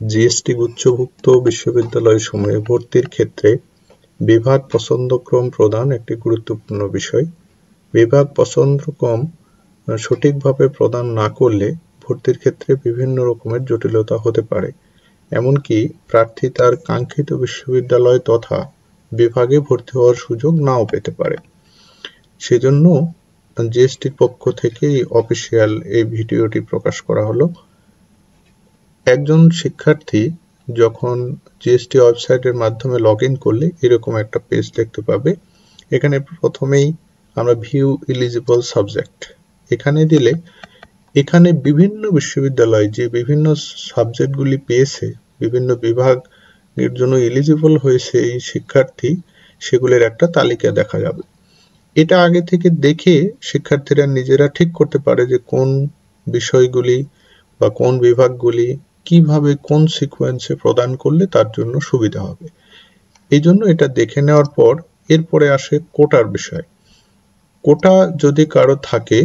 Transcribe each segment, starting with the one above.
GST গুচ্ছভুক্ত বিশ্ববিদ্যালয়সমূহে ভর্তির ক্ষেত্রে বিভাগ পছন্দক্রম প্রদান একটি গুরুত্বপূর্ণ বিষয়। বিভাগ পছন্দক্রম সঠিকভাবে প্রদান না করলে ভর্তির ক্ষেত্রে বিভিন্ন রকমের জটিলতা হতে পারে। এমনকি প্রার্থী তার কাঙ্ক্ষিত বিশ্ববিদ্যালয় তথা বিভাগে ভর্তি হওয়ার সুযোগ নাও পেতে পারে। সেজন্য জিএসটির পক্ষ থেকে অফিসিয়াল এই ভিডিওটি প্রকাশ করা হলো। একজন শিক্ষার্থী যখন জিএসটি ওয়েবসাইটের মাধ্যমে লগইন করলে এরকম একটা পেজ দেখতে পাবে। এখানে প্রথমেই আমরা ভিউ এলিজিবল সাবজেক্ট এখানে দিলে এখানে বিভিন্ন বিশ্ববিদ্যালয় যে বিভিন্ন সাবজেক্টগুলি পেয়েছে, বিভিন্ন বিভাগের জন্য এলিজিবল হয়েছে এই শিক্ষার্থী, সেগুলোর একটা তালিকা দেখা যাবে। এটা আগে থেকে দেখে শিক্ষার্থীরা নিজেরা ঠিক করতে পারে যে কোন বিষয়গুলি বা কোন বিভাগগুলি কিভাবে কোন সিকোয়েন্সে প্রদান করলে তার জন্য সুবিধা হবে। এই জন্য এটা দেখে নেওয়ার পর এরপরে আসে কোটার বিষয়। কোটা যদি কারো থাকে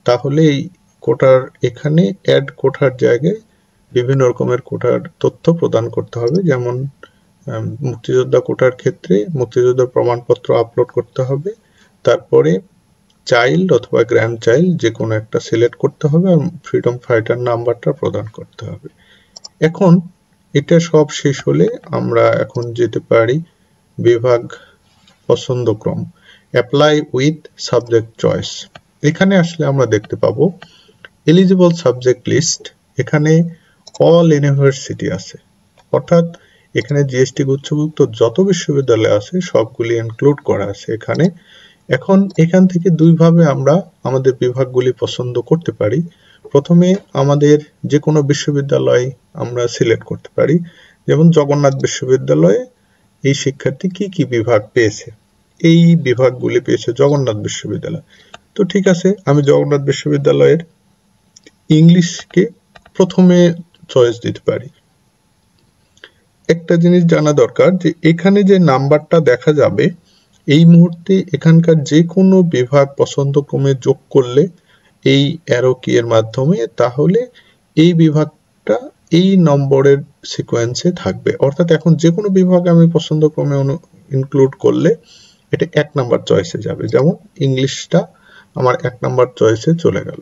তাহলে এই কোটার এখানে অ্যাড কোটার জায়গায় বিভিন্ন রকমের কোটার তথ্য প্রদান করতে হবে। যেমন মুক্তিযোদ্ধা কোটার ক্ষেত্রে মুক্তিযোদ্ধার প্রমাণপত্র আপলোড করতে হবে, তারপরে চাইল্ড অথবা গ্র্যান্ড চাইল্ড যে কোনো একটা সিলেক্ট করতে হবে আর ফ্রিডম ফাইটার নাম্বারটা প্রদান করতে হবে। এখন এটা সব শেষ হলে আমরা এখন যেতে পারি বিভাগ পছন্দক্রম, অ্যাপ্লাই উইথ সাবজেক্ট চয়েস। এখানে আসলে আমরা দেখতে পাবো এলিজিবল সাবজেক্ট লিস্ট। এখানে অল ইউনিভার্সিটি আছে, অর্থাৎ এখানে জিএসটি গুচ্ছভুক্ত যত বিশ্ববিদ্যালয় আছে সবগুলি ইনক্লুড করা আছে এখানে। এখন এখান থেকে দুইভাবে আমরা আমাদের বিভাগগুলি পছন্দ করতে পারি। প্রথমে আমাদের যে কোনো বিশ্ববিদ্যালয় আমরা সিলেক্ট করতে পারি। যেমন জগন্নাথ বিশ্ববিদ্যালয়ে এই শিক্ষার্থী কি কি বিভাগ পেয়েছে, এই বিভাগগুলি পেয়েছে জগন্নাথ বিশ্ববিদ্যালয়। তো ঠিক আছে, আমি জগন্নাথ বিশ্ববিদ্যালয়ের ইংলিশকে প্রথমে চয়েস দিতে পারি। একটা জিনিস জানা দরকার যে এখানে যে নাম্বারটা দেখা যাবে এই মুহূর্তে এখানকার যে কোনো বিভাগ পছন্দক্রমে যোগ করলে এই অ্যারো কি এর মাধ্যমে, তাহলে এই বিভাগটা এই নম্বরের সিকোয়েন্সে থাকবে। অর্থাৎ এখন যে কোনো বিভাগ আমি পছন্দক্রমে ইনক্লুড করলে এটা 1 নাম্বার চয়েসে যাবে। যেমন ইংলিশটা আমার 1 নাম্বার চয়েসে চলে গেল।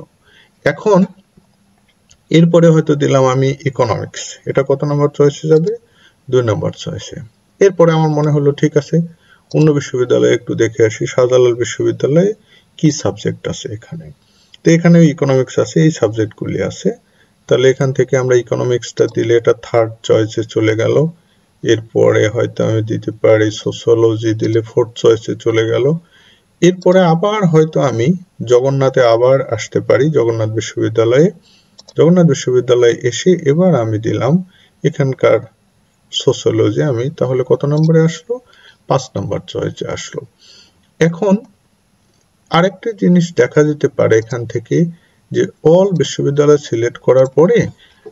এখন এরপরে হয়তো দিলাম আমি ইকোনমিক্স, এটা কত নাম্বার চয়েসে যাবে? 2 নাম্বার চয়েসে। এরপরে আমার মনে হলো ঠিক আছে অন্য বিশ্ববিদ্যালয়ে একটু দেখে আসি, শাহজালাল বিশ্ববিদ্যালয়ে কি সাবজেক্ট আছে এখানে। তো এখানে ইকোনমিক্স আছে, এই সাবজেক্টগুলি আছে। তাহলে এখান থেকে আমরা ইকোনমিক্সটা দিলে এটা 3rd চয়েসে চলে গেল। এরপরে হয়তো আমি দিতে পারি সোশিওলজি, দিলে 4th চয়েসে চলে গেল। এরপরে আবার হয়তো আমি জগন্নাথে আবার আসতে পারি, জগন্নাথ বিশ্ববিদ্যালয়ে এসে এবার আমি দিলাম এখানকার সোশিওলজি, আমি তাহলে কত নম্বরে আসলো? 5 নাম্বার চয়েসে আসলো। এখন আরেকটা জিনিস দেখা যেতে পারে এখান থেকে যে অল বিশ্ববিদ্যালয় সিলেক্ট করার পরে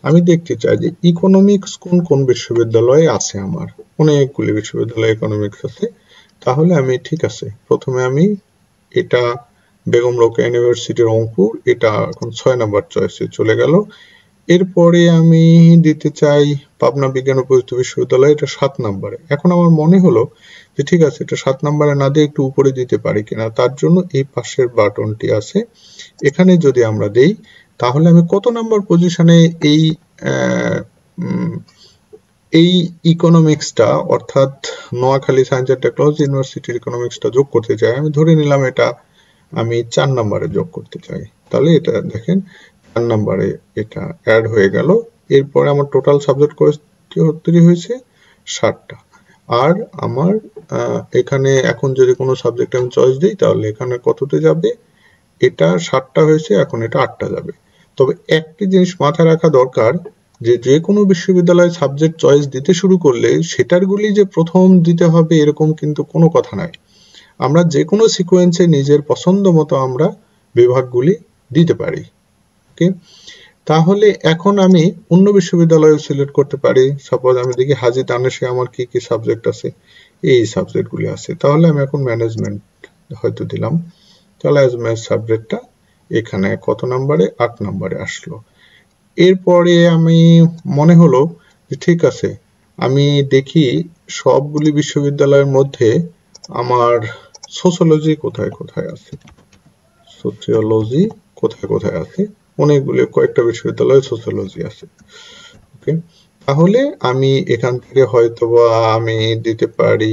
আমি দেখতে চাই যে ইকোনমিক্স কোন কোন বিশ্ববিদ্যালয়ে আছে। আমার অনেকগুলি বিশ্ববিদ্যালয়ে ইকোনমিক্স আছে। তাহলে আমি ঠিক আছে, প্রথমে আমি এটা বেগম রোকেয়া ইউনিভার্সিটি রংপুর, এটা এখন 6 নাম্বার চয়েসে চলে গেল। এরপরে আমি দিতে চাই পাবনা বিজ্ঞান ও প্রযুক্তি বিশ্ববিদ্যালয়, এটা 7 নাম্বারে। এখন আমার মনে হলো যে ঠিক আছে এটা 7 নাম্বারে না দিয়ে একটু উপরে দিতে পারি কিনা, তার জন্য এই পাশের বাটনটি আছে, এখানে যদি আমরা দেই তাহলে আমি কত নাম্বার পজিশনে এই ইকোনমিক্সটা অর্থাৎ নোয়াখালী সায়েন্স অ্যান্ড টেকনোলজি ইউনিভার্সিটির ইকোনমিক্সটা যোগ করতে চাই। আমি ধরে নিলাম এটা আমি 4 নাম্বারে যোগ করতে চাই, তাহলে এটা দেখেন 4 নাম্বারে এটা অ্যাড হয়ে গেল। এরপরে আমার টোটাল সাবজেক্ট তৈরি হয়েছে 60টা। আর আমার এখানে এখন যদি কোনো সাবজেক্ট আমি চয়েস দিই তাহলে এখানে কততে যাবে? এটা 60টা হয়েছে, এখন এটা 8টা যাবে। তবে একটি জিনিস মাথায় রাখা দরকার যে কোনো বিশ্ববিদ্যালয়ে সাবজেক্ট চয়েস দিতে শুরু করলে সেটারগুলি যে প্রথম দিতে হবে এরকম কিন্তু কোনো কথা নাই। আমরা যে কোনো সিকোয়েন্সে নিজের পছন্দ মতো আমরা বিভাগগুলি দিতে পারি। ওকে, তাহলে এখন আমি অন্য বিশ্ববিদ্যালয়ে সিলেক্ট করতে পারি। সাপোজ আমি দেখি হাজী দানেশে আমার কি কি সাবজেক্ট আছে, এই সাবজেক্টগুলি আছে। তাহলে আমি এখন ম্যানেজমেন্ট হয়তো দিলাম, তাহলে সাবজেক্টটা এখানে কত নাম্বারে? 8 নাম্বারে আসলো। এরপরে আমি মনে হলো ঠিক আছে, আমি দেখি সবগুলি বিশ্ববিদ্যালয়ের মধ্যে আমার সোশ্যোলজি কোথায় কোথায় আছে, সোশিওলজি কোথায় কোথায় আছে। অনেকগুলি, কয়েকটা বিশ্ববিদ্যালয়ে সোশ্যোলজি আছে। ওকে, তাহলে আমি এখান থেকে হয়তোবা আমি দিতে পারি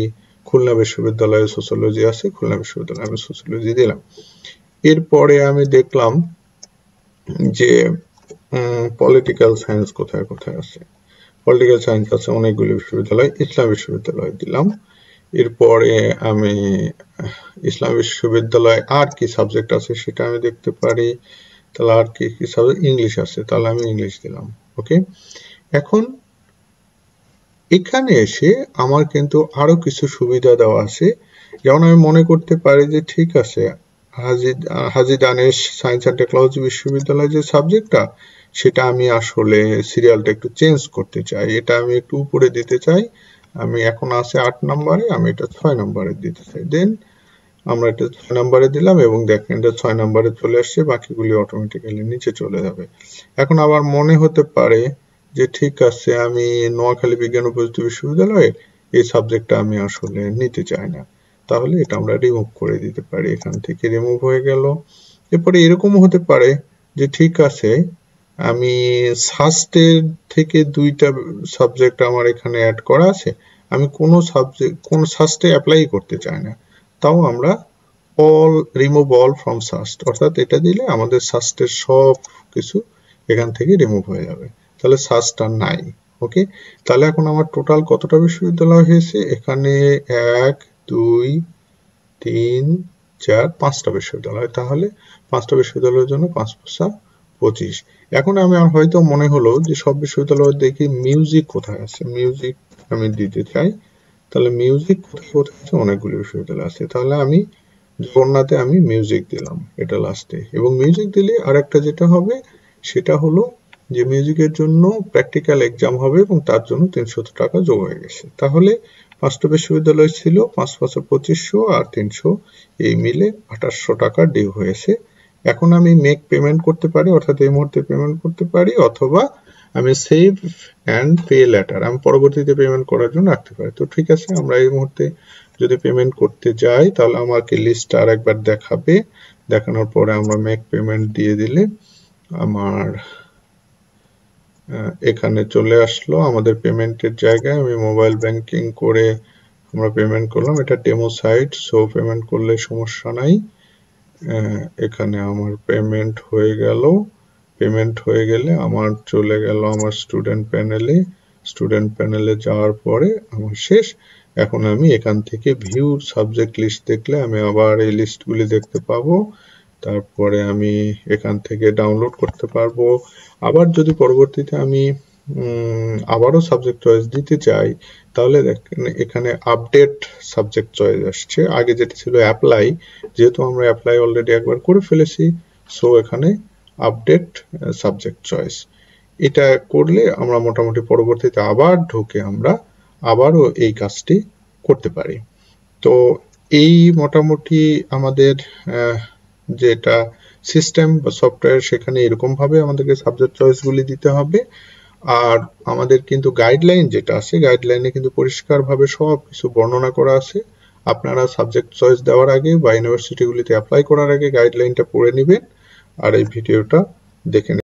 খুলনা বিশ্ববিদ্যালয়ে সোশ্যোলজি আছে, খুলনা বিশ্ববিদ্যালয়ে আমি সোশ্যোলজি দিলাম। এরপরে আমি দেখলাম যে পলিটিক্যাল সায়েন্স কোথায় কোথায় আছে। পলিটিক্যাল সায়েন্স আছে অনেকগুলি বিশ্ববিদ্যালয়, ইসলাম বিশ্ববিদ্যালয় দিলাম। এরপরে আমি ইসলাম বিশ্ববিদ্যালয় আর কি সাবজেক্ট আছে সেটা আমি দেখতে পারি। তাহলে আর কি কি সাবজেক্ট, ইংলিশ আছে, তাহলে আমি ইংলিশ দিলাম। ওকে, এখন এখানে এসে আমার কিন্তু আরো কিছু সুবিধা দেওয়া আছে। যেমন আমি মনে করতে পারি যে ঠিক আছে, হাজী দানেশ সায়েন্স অ্যান্ড টেকনোলজি বিশ্ববিদ্যালয় যে সাবজেক্টটা, সেটা আমি আসলে সিরিয়ালটা একটু চেঞ্জ করতে চাই, এটা আমি একটু উপরে দিতে চাই। আমি এখন আছে 8 নম্বরে, আমি এটা 6 নম্বরে দিতে চাই। দেন আমরা এটা 6 নম্বরে দিলাম এবং দেখেন এটা 6 নম্বরে চলে আসছে, বাকিগুলি অটোমেটিক্যালি নিচে চলে যাবে। এখন আবার মনে হতে পারে যে ঠিক আছে, আমি নোয়াখালী বিজ্ঞান ও প্রযুক্তি বিশ্ববিদ্যালয়ে এই সাবজেক্টটা আমি আসলে নিতে চাই না, তাহলে এটা আমরা রিমুভ করে দিতে পারি। এখান থেকে রিমুভ হয়ে গেল। এরপরে এরকমও হতে পারে যে ঠিক আছে, আমি সাস্টের থেকে 2টা সাবজেক্ট আমার এখানে অ্যাড করা আছে, আমি কোন সাস্টে অ্যাপ্লাই করতে চাই না, তাও আমরা রিমুভ অল ফ্রম সাস্ট, অর্থাৎ এটা দিলে আমাদের সাস্টের সব কিছু এখান থেকে রিমুভ হয়ে যাবে, তাহলে সাস্ট আর নাই। ওকে, তাহলে এখন আমার টোটাল কতটা বিশ্ববিদ্যালয় হয়েছে, এখানে 1 2 3 4 5টা বিশ্ববিদ্যালয়। তাহলে 5টা বিশ্ববিদ্যালয়ের জন্য 5 5 25। এখন আমি হয়তো মনে হলো যে সব বিশ্ববিদ্যালয়ে দেখি মিউজিক কোথায় আছে, মিউজিক আমি দিতে চাই। তাহলে মিউজিক কোথায় কোথায় আছে, অনেকগুলো বিশ্ববিদ্যালয় আছে, তাহলে আমি জগন্নাথে আমি মিউজিক দিলাম এটা লাস্টে। এবং মিউজিক দিলে আরেকটা যেটা হবে সেটা হলো যে মিউজিকের জন্য প্র্যাকটিক্যাল এক্সাম হবে এবং তার জন্য 300 টাকা যোগ হয়ে গেছে। তাহলে 5টা বিশ্ববিদ্যালয় ছিল, 5 5 2500 আর 300, এই মিলে 2800 টাকা ডিউ হয়েছে। এখন আমি মেক পেমেন্ট করতে পারি, অর্থাৎ এই মুহূর্তে পেমেন্ট করতে পারি, অথবা আমি সেভ অ্যান্ড পে লেটার, আমি পরবর্তীতে পেমেন্ট করার জন্য রাখতে পারি। তো ঠিক আছে, আমরা এই মুহূর্তে যদি পেমেন্ট করতে যাই তাহলে আমাকে লিস্টটা আরেকবার দেখাবে। দেখানোর পরে আমরা মেক পেমেন্ট দিয়ে দিলে আমার এখানে চলে আসলো আমাদের পেমেন্টের জায়গায়। আমি মোবাইল ব্যাংকিং করে আমরা পেমেন্ট করলাম, এটা ডেমো সাইট, সো পেমেন্ট করলে সমস্যা নাই। এখানে আমার পেমেন্ট হয়ে গেল। পেমেন্ট হয়ে গেলে আমার চলে গেল আমার স্টুডেন্ট প্যানেলে। স্টুডেন্ট প্যানেলে যাওয়ার পরে আমার শেষ। এখন আমি এখান থেকে ভিউ সাবজেক্ট লিস্ট দেখলে আমি আবার এই লিস্টগুলি দেখতে পাবো। তারপরে আমি এখান থেকে ডাউনলোড করতে পারবো। আবার যদি পরবর্তীতে আমি আবারও সাবজেক্ট চয়েস দিতে চাই, তাহলে দেখেন এখানে আপডেট সাবজেক্ট চয়েস আসছে। আগে যেটা ছিল অ্যাপ্লাই, যেহেতু আমরা অ্যাপ্লাই অলরেডি একবার করে ফেলেছি, সো এখানে আপডেট সাবজেক্ট চয়েস, এটা করলে আমরা মোটামুটি পরবর্তীতে আবার ঢুকে আমরা আবারও এই কাজটি করতে পারি। তো এই মোটামুটি আমাদের যেটা সিস্টেম বা সফটওয়্যার, সেখানে এরকম ভাবে আমাদেরকে সাবজেক্ট চয়েসগুলি দিতে হবে। আর আমাদের কিন্তু গাইডলাইন যেটা আছে, গাইডলাইনে কিন্তু পরিষ্কারভাবে সব কিছু বর্ণনা করা আছে। আপনারা সাবজেক্ট চয়েস দেওয়ার আগে বা ইউনিভার্সিটিগুলিতে অ্যাপ্লাই করার আগে গাইডলাইনটা পড়ে নেবেন আর এই ভিডিওটা দেখে